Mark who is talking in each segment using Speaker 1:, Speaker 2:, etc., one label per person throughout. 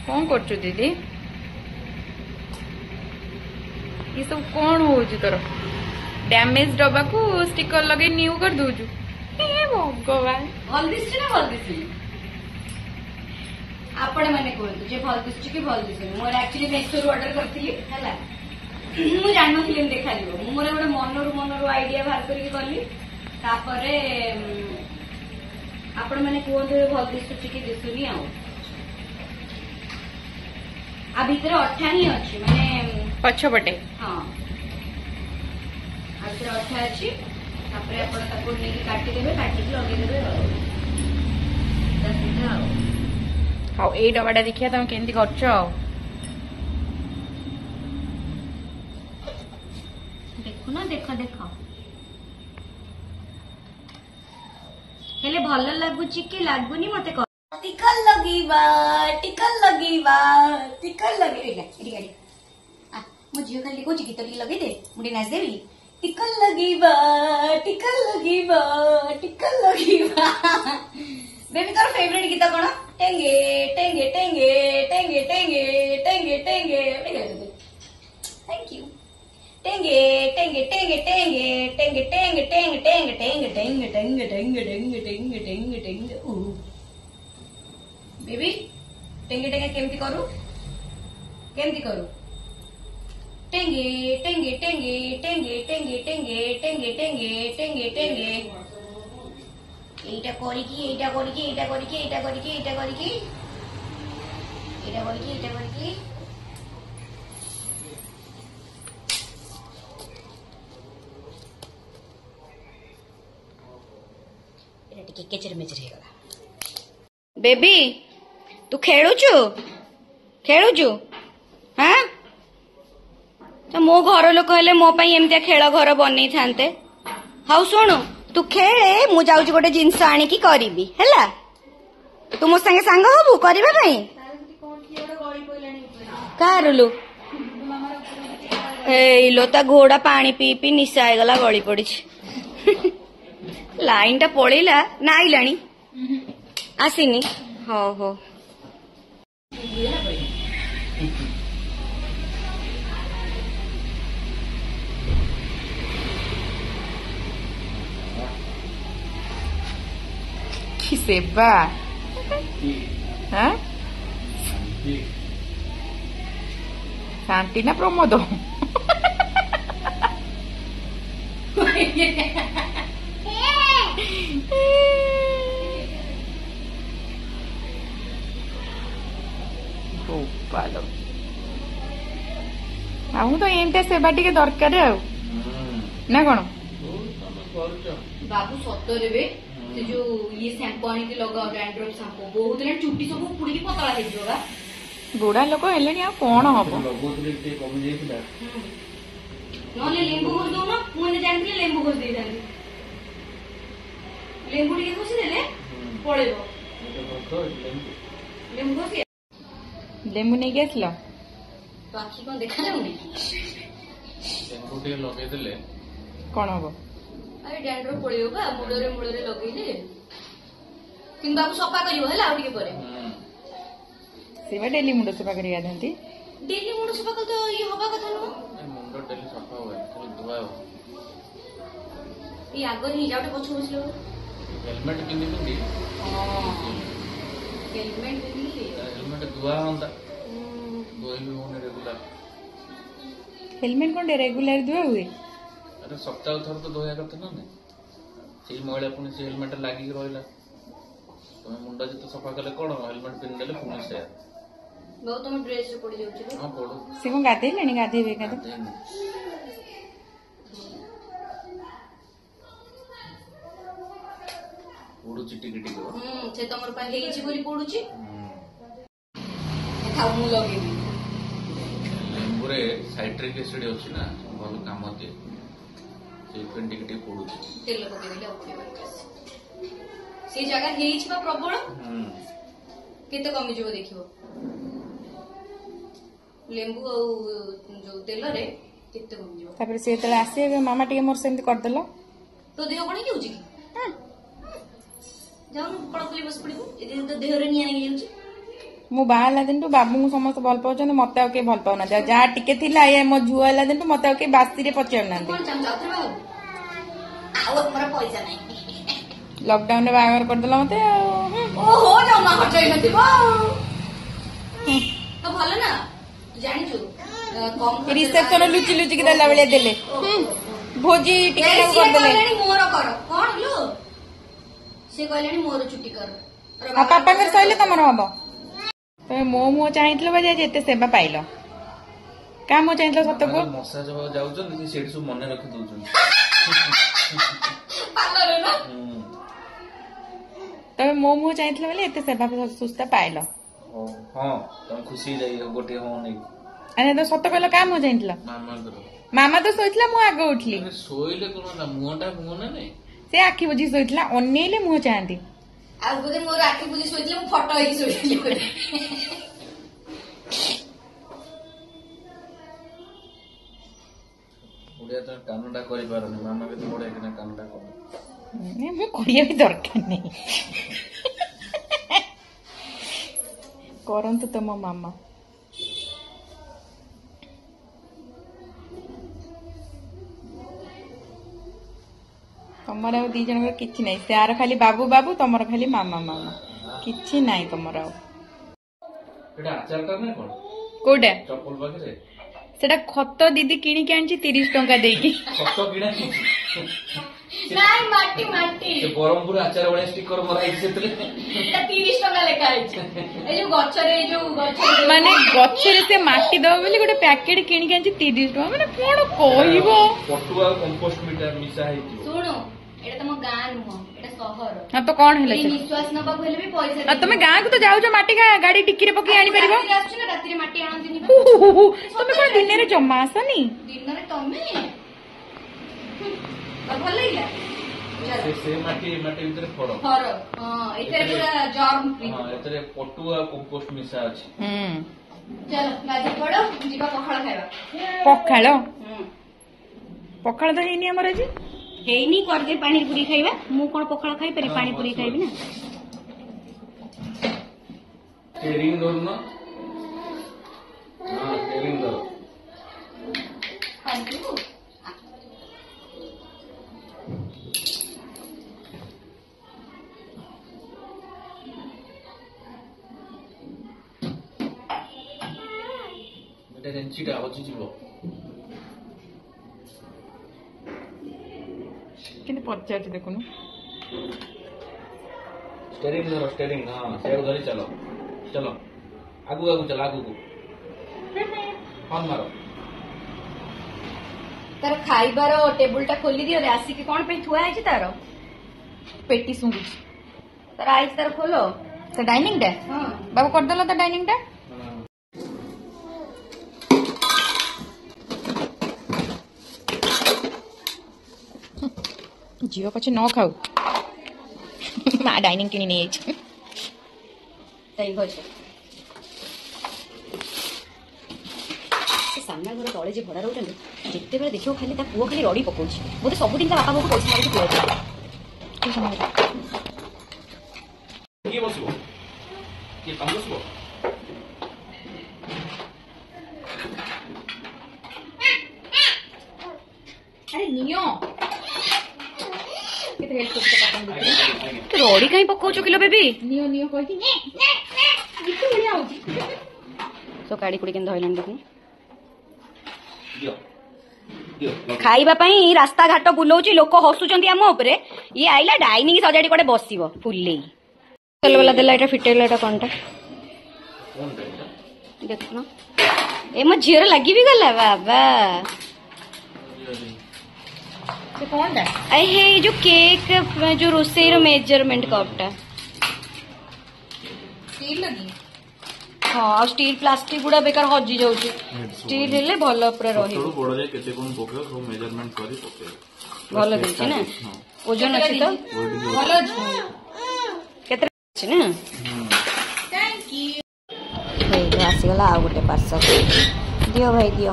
Speaker 1: कौन कर दीदी ये सब कौन हो तोर डैमेज डब्बा को स्टिकर लगे न्यू कर दूचु भगवान
Speaker 2: भल दिशुची ना भल दिशुनी आपण माने कहतु जे भल दिशुची कि भल दिशुनी मोर एक्चुअली मेसोर ऑर्डर करथिली हला मु जानो फिल्म देखा लियो मु मोर गोटे मनरु आइडिया बाहर करके गली तापरे आपण माने कहतु भल दिशुची कि दिशुनी आ भीतर अठा ही अछि माने
Speaker 1: पछपटे
Speaker 2: हाँ आ भीतर अठा अछि तापरे आपण ताको नेकी काटी देबे काटी के लगे देबे सीधा
Speaker 1: हाउ ए डबाटा देखिया तुम केंती करछ
Speaker 2: देखो ना देखो देखो हेले भल लागुची कि लागुनी मते कह टिकल लगीबा एडी गाडी आ मो जियो खाली को गीत टी लगे दे मुडी नाच देबी टिकल लगीबा बेबी तोर फेवरेट गीत कोन टेंगे टेंगे टेंगे टेंगे टेंगे टेंगे टेंगे थैंक यू टेंगे टेंगे टेंगे टेंगे टेंगे टेंगे टेंगे टेंगे टेंगे टेंगे टेंगे टेंगे टेंगे टेंगे टेंगे टेंगे बेबी टेंगे टेंगे केमती करू टेंगे टेंगे टेंगे टेंगे टेंगे टेंगे टेंगे टेंगे टेंगे टेंगे এইটা করি কি এটা করি কি এটা করি কি এটা করি কি এটা করি কি এটা করি কি এটা করি কি এটা টিকে কেচের মেচের হয়ে গলা বেবি তু খেলুଛୁ হ্যাঁ तो मो घर लोक हेले मो पाई एमतिया खेल घर बनै थांते हाउ सुनु तू खेले मु जाउची गोटे जिंस आनी की करिबी हैला तू मो संगे सांग होबू करबा पई कारुलु ए लो ता घोड़ा पानी पी पी निशा आइ गला गळी पड़ी लाइन टा पळेला ना आइलानी आसीनी हो हो
Speaker 1: की सेवा हाँ शांति ना प्रमोद गोपाल तो एमती सेवा टी दरकार ना कौन
Speaker 2: बाबू सतरे बे से जो ये शैम्पू आनी के लगाओ डैंड्रफ शैम्पू बहुत ले चुट्टी सब पुड़ी की पतला हे जोगा
Speaker 1: बुढ़ा लोक हेले आ कोन हबो
Speaker 2: नले लेंबू घोष दो ना मुने जानथि लेंबू घोष दे जानी लेंबू टी घोष देले पळेबो लेंबू घोष
Speaker 1: लेंबू नहीं गेसला
Speaker 2: तो आखी कोन देखा जाउनी
Speaker 3: लेंबू टी लगे देले
Speaker 1: कोन हबो
Speaker 2: अरे डैंड्रफ पळेबो बा मुड़रे लगेले किन बाबू सफा करियो हला आउ टिके परे
Speaker 1: सेवा डेली मुंड सफा करिया दंती
Speaker 2: डेली मुंड सफा कर तो ये होबा कथा न
Speaker 3: मुंड डेली सफा होय खाली धुआ हो
Speaker 2: ये आगर ही जाउटे पछ बसलो
Speaker 3: हेलमेट पिंदी पिंदी
Speaker 2: हेलमेट पिंदी
Speaker 3: हेलमेट धुआ होंदा धोई भी होने रेगुलर
Speaker 1: हेलमेट कोन रेगुलर धुआ हुए
Speaker 3: अरे सप्ताह थर तो धोया करते ना से मैला पुणी से हेलमेट लागी रहिला तुम मुंडा जिते सफा कले कोन हेलमेट पिन देले पुणी से
Speaker 2: बहुत तुम ड्रेस रे पड़ी जाउछ
Speaker 3: हां पड़ो
Speaker 1: से को गाधे लेनी गाधे बे का
Speaker 3: पड़ुची टिके टिके
Speaker 2: से तमर पा हेई छी बोली पड़ुची खाऊ मु लगे
Speaker 3: लेंबुरे साइट्रिक एसिड अछि ना भल काम दिए से पेन टिके टिके पड़ुची
Speaker 2: तेल पके देले अपने से जगह हेई छी बा प्रबल केते कमी जबो देखिबो लेंबू जो तेल रे केते कमी जबो
Speaker 1: तापर से तेल आसे मामा टिके मोर सेमती कर देलो
Speaker 2: तो देह कोन कि होची जाऊ कड़कली बस पड़िबो ए तो देह रे निया नहीं जाउची
Speaker 1: ମୁଁ ବାହା ହେଲା ଦିନଠୁ ବାବୁଙ୍କୁ ସମସ୍ତେ ଭଲ ପାଉଛନ୍ତି, ମତେ ଆଉ କେହି ଭଲ ପାଉନାହାନ୍ତି। ଆଉ ଯାହା ଟିକେ ଥିଲା ଏ ମୋ ଝୁଅ ହେଲା ଦିନଠୁ ମତେ ଆଉ କେହି ବାସିରେ ପଚାରୁନାହାନ୍ତି।
Speaker 2: କଣ ଚାହୁଁଛ ଅଥର ବାବୁ? ଆଉ ଆମର ପଇସା ନାହିଁ।
Speaker 1: ଲକଡାଉନ ରେ ବାହାଘର କରିଦେଲା ମତେ ଆଉ।
Speaker 2: ଓହୋ ଜମା ଖର୍ଚ୍ଚ ହେଇନଥିବ ଆଉ। ତ ଭଲ ନା ଜାଣିଛୁ କମ
Speaker 1: ରିସେପସନ ଲୁଚି ଲୁଚିକି ଦେଲା ଭଳିଆ ଦେଲେ। ଭୋଜି ଟିକେ ନାକୁ କରିଦେଲେ।
Speaker 2: ମୋର କର କଣ ଲୁ ସେ କହିଲେଣି ମୋର ଚୁଟି କର।
Speaker 1: ଆଉ ପାପାଙ୍କର ସଇଲେ ତମର ହବ। ତମେ ମୋ ମୁହଁ ଚାହିଁଥିଲ ବୋଲି ଆଜି ଏତେ ସେବା ପାଇଲ। କାହା ମୁହଁ ଚାହିଁଥିଲ ସତ କୁହ?
Speaker 3: ମସାଜ ହବାକୁ ଯାଉଛନ୍ତି ସେଠି ସବୁ ମନେ ରଖି ଦଉଛନ୍ତି।
Speaker 1: ତମେ ମୋ ମୁହଁ ଚାହିଁଥିଲ ବୋଲି ଏତେ ସେବା ସୁସ୍ଥ ପାଇଲ।
Speaker 3: ହଁ ତମେ ଖୁସି ହେଇଯାଇ ଗୋଟିଏ ହଁ ନେଇ।
Speaker 1: ଆରେ ତ ସତ କହିଲ କାହା ମୁହଁ ଚାହିଁଥିଲ? ମାମା ତ ଶୋଇଥିଲା, ମୁଁ ଆଗ ଉଠିଲି।
Speaker 3: ଶୋଇଲେ କଣ ହେଲା, ମୁହଁଟା ମୁହଁ ନା ନାଇଁ।
Speaker 1: ସେ ଆଖି ବୁଝି ଶୋଇଥିଲା, ଅନେଇଲେ ମୁହଁ ଚାହାନ୍ତି।
Speaker 2: ଆଉ ବୋଧେ ମୋର ଆଖି ବୁଝି ଶୋଇଥିଲେ, ମୁଁ ଫଟୋ ହେଇକି ଶୋଇଥିଲି।
Speaker 3: ଓଡିଆ ତମେ କାନଟା କରିପାରନି, ମାମା କେତେ ବଢିଆ କିନା କାନଟା କର।
Speaker 1: ମୁଁ କରିବା ବି ଦରକାର ନାହିଁ। କରନ୍ତୁ ତମ ମାମା। ତମର ଆଉ ଦି ଜଣଙ୍କର କିଛି ନାହିଁ। ତାର ଖାଲି ବାବୁ ବାବୁ, ତମର ଖାଲି ମାମା ମାମା। କିଛି ନାହିଁ ତମର ଆଉ।
Speaker 3: ଏଟା ଆଚାରଟା ନା କଣ?
Speaker 1: କୋଉଟା?
Speaker 3: ଚପଲ ପାଖରେ
Speaker 1: ସେଟା ଖତ ଦିଦି କିଣିକି ଆଣିଛି 30 ଟଙ୍କା ଦେଇକି।
Speaker 3: ଖତ କିଣା ହେଇଛି?
Speaker 2: ନାଇଁ ମାଟି ମାଟି।
Speaker 3: ସେ ବ୍ରହ୍ମପୁର ଆଚାର ଭଳିଆ ଷ୍ଟିକର ମରା ହେଇଛି ସେଥିରେ।
Speaker 2: ଏଟା 30 ଟଙ୍କା ଲେଖା ହେଇଛି। ଏଇ ଯୋଉ ଗଛରେ
Speaker 1: ମାନେ ଗଛରେ ସେ ମାଟି ଦବ ବୋଲି ଗୋଟେ ପ୍ୟାକେଟ କିଣିକି ଆଣିଛି 30 ଟଙ୍କା। ମାନେ କଣ କହିବ?
Speaker 3: ପଟୁଆ କମ୍ପୋଷ୍ଟ ମିଶା ହେଇଛି।
Speaker 2: ଶୁଣୁ ଏଟା ତମ ଗାଁ ନୁହଁ, ଏଟା ସହର।
Speaker 1: ହଁ ତ କଣ ହେଲା?
Speaker 2: ନିଶ୍ୱାସ ନବାକୁ ହେଲେ ବି ପଇସା।
Speaker 1: ତମେ ଗାଁକୁ ତ ଯାଉଛ, ମାଟି ଗାଡି ଟିକିରେ ପକେଇ ଆଣିପାରିବ।
Speaker 2: ଆସୁଛୁ ନା ରାତିରେ ମାଟି ଆଣନ୍ତିନି।
Speaker 1: ତମେ କଣ ଦିନରେ ଜମା ଆସନି?
Speaker 2: ଦିନରେ ତମେ ଭଲ ଲାଗିଲା।
Speaker 3: ସେ ମାଟି ଭିତରେ ଫଳ।
Speaker 2: ହଁ ଏଥିରେ ପୁରା ଜର୍ମ ଫ୍ରି।
Speaker 3: ହଁ ଏଥିରେ ପଟୁଆ କମ୍ପୋଷ୍ଟ ମିଶା ଅଛି।
Speaker 2: ଚାଲ ଗାଧେଇ ପଡ, ଯିବା ପଖାଳ ଖାଇବା।
Speaker 1: ପଖାଳ? ପଖାଳ ତ ହେଇନି ଆମର ଆଜି।
Speaker 2: ହେଇନି, କରିଦେ ପାଣି ପୁରୀ ଖାଇବା। ମୁଁ କଣ ପଖାଳ ଖାଇପାରିବି, ପାଣି ପୁରୀ ଖାଇବି ନା।
Speaker 3: ଷ୍ଟେରିଂ ଧରୁନ। ହଁ ଷ୍ଟେରିଂ ଧର। ଏଟା ରେଞ୍ଚିଟା ହଜିଯିବ।
Speaker 1: କିନ୍ତୁ ପଚାରୁଛି ଦେଖୁନୁ।
Speaker 3: ଷ୍ଟେରିଂ ଧର, ଷ୍ଟେରିଂ। ହଁ ସେଆକୁ ଧରି ଚାଲ ଚାଲ, ଆଗକୁ ଆଗକୁ ଚାଲ, ଆଗକୁ ହର୍ନ ମାର।
Speaker 2: ତାର ଖାଇବାର ଟେବୁଲ ଟା ଖୋଲି ଦିଅ, ଆସିକି କଣ ପାଇଁ ଥୁଆ ହେଇଛି ତାର
Speaker 1: ପେଟି ଶୁଙ୍ଗୁଛି।
Speaker 2: ତାର ଆଇଛି, ତାର ଖୋଲ
Speaker 1: ସେ ଡାଇନିଂ ଟା। ବାବୁ କରିଦେଲ ତ ଡାଇନିଂ ଟା। ଝିଅ ପଛେ ନ ଖାଉ, ମା ଡାଇନିଂ କିଣି ନେଇଯାଇଛି।
Speaker 2: ସାମ୍ନା ଘର ତଳେ ଯେ ଭଡା ରହୁଛନ୍ତି, ଯେତେବେଳେ ଦେଖିବ ଖାଲି ତା ପୁଅ ଖାଲି ରଡି ପକଉଛି। ବୋଧେ ସବୁଦିନ ତା ବାପା ବୋଉକୁ ପଇସା ମାରିକି ପୁଅ।
Speaker 3: କିଏ ବସିବ? କିଏ ତମେ ବସିବ?
Speaker 1: ଆରେ ନିଅ କେତେ ହେଲ୍ପ କରୁଛ।
Speaker 2: ରଡି କାହିଁ ପକଉଛୁ କିଲୋ ବେବି?
Speaker 1: ନିଅ ନିଅ କହିକି ଗୀତ ବଢିଆ ହଉଛି।
Speaker 2: ସୋ କାଢି କୁଡି କେମିତି ଧଇଲାଣି ଦେଖୁନ।
Speaker 3: ଦିଅ।
Speaker 2: ଖାଇବା ପାଇଁ ରାସ୍ତା ଘାଟ ବୁଲଉଛି, ଲୋକ ହସୁଛନ୍ତି ଆମ ଉପରେ। ଇଏ ଆଇଲା ଡାଇନିଂ ସଜାଡି କୁଆଡେ ବସିବ ଫୁଲେଇ। ବାଲା ଦେଲା, ଏଟା ଫିଟେଇଲା। ଏଟା କଣଟା ଦେଖୁନ? ଏ ମୋ ଝିଅର ଲାଗି ବି ଗଲା ବାବା।
Speaker 1: ସେ କଣଟା?
Speaker 2: ହେ ଯୋଉ କେକ୍ ଯୋଉ ରୋଷେଇର ମେଜରମେଣ୍ଟ କପଟା।
Speaker 1: ଷ୍ଟିଲ୍ ଲାଗି?
Speaker 2: ହଁ, ଆଉ ଷ୍ଟିଲ୍ ପ୍ଲାଷ୍ଟିକ ଗୁଡା ବେକାର ହଜି ଯାଉଛି। ଷ୍ଟିଲ୍ ହେଲେ ଭଲ ପୁରା ରହିବ।
Speaker 3: ବଡ ଯାଏ କେତେ କଣ ପକେଇବ, ସବୁ ମେଜରମେଣ୍ଟ କରି ପକେଇବ।
Speaker 2: ଭଲ ଦେଇଛି ନା? ଓଜନ ଅଛି ତ?
Speaker 1: ଭଲ ଅଛି।
Speaker 2: କେତେ ଅଛି ନା? ଆସିଗଲା ଆଉ ଗୋଟେ ପାର୍ସଲ। ଦିଅ ଭାଇ ଦିଅ,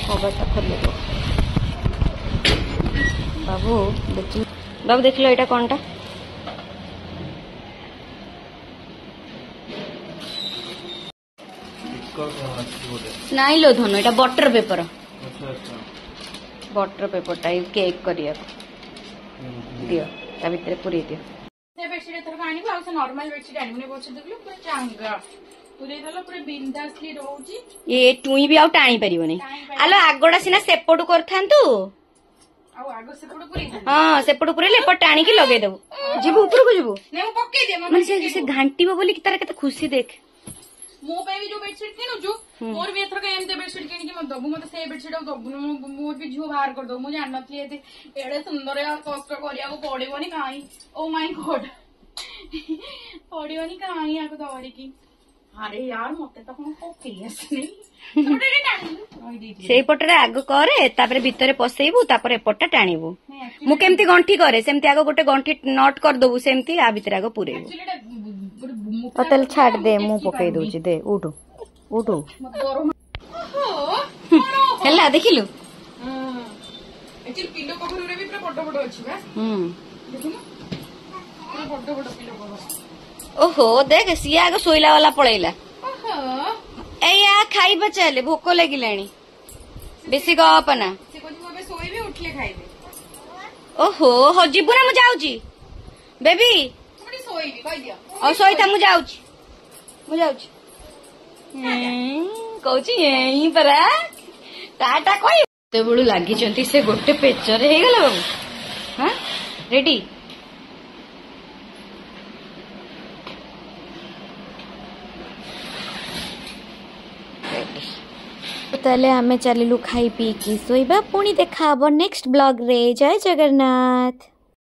Speaker 2: କବାଟା ଖୋଲିବ। ବାବୁ ଦେଖିଲ ଏଇଟା କଣଟା? ନାଇଁ ଲୋ ଧନ ଏଟା ବଟର ପେପର
Speaker 3: अच्छा अच्छा
Speaker 2: बटर पेपरटा केक करिया दियो ता भितर पुरी दियो
Speaker 1: से बेडशीट एथर आनिबो आ से नॉर्मल बेडशीट आनिबो बेडशीट देखलो पूरा चांगा पूरे देलो पूरा बिंदासली रहउची
Speaker 2: ये टुई भी आउ टाणी परिबोनी आलो आगोडा सिना सेपटू करथांतु
Speaker 1: आ आगो से पड़ पूरी
Speaker 2: हां सेपटू पुरे लेपट टाणी की लगे देबो जीबू ऊपर को जीबू
Speaker 1: ने पक्के दे
Speaker 2: मन से घंटीबो बोली कि तारा केते खुशी देख
Speaker 1: मो पे भी जो बेडशीट किनु जो मोर भी एथर एमते बेडशीट किन के मत दबु मत से बेडशीट दबु मोर भी झियो बाहर कर दो मु जान नथली एते एडे सुंदर या कष्ट करिया को पड़िबोनी काई ओ माय गॉड पड़िबोनी काई आको दवरी की अरे यार मते तो कोन पक्के आसनी थोड़े टाणी
Speaker 2: सेई पटरे आगो करे तापरे भितरे पसेइबू तापरे एपटटा टाणीबू मु केमती गंठी करे सेमती आगो गोटे गंठी नट कर दबु सेमती आ भितरे आगो पुरेबू पतल छाड़ दे मु पकई दोची दे उठो उठो हेला देखिलु
Speaker 1: एक्चुअली पिलो कवर रे भी पूरा बड़ बड़ अछि बा देखुन पूरा बड़ बड़ पिलो कवर
Speaker 2: ओहो देख सिया आगो सोइला वाला पळैला
Speaker 1: ओहो
Speaker 2: ए या खाइबा चले भोक लागिलाणी बेसी गपना
Speaker 1: से कोन मोबे सोइबे उठले खाइबे
Speaker 2: ओहो हो जीबू ना मु जाउची बेबी
Speaker 1: थोड़ी सोइबी कहि दियो
Speaker 2: और सोईता मु जाउची कहूची यही परा टाटा कहि ते बळु लागि चंती से गोटे पेचर हे गेला बाबू हां रेडी ताले आमे चलिलु खाई पी की सोइबा पुणी देखा नेक्स्ट ब्लॉग रे जय जगन्नाथ।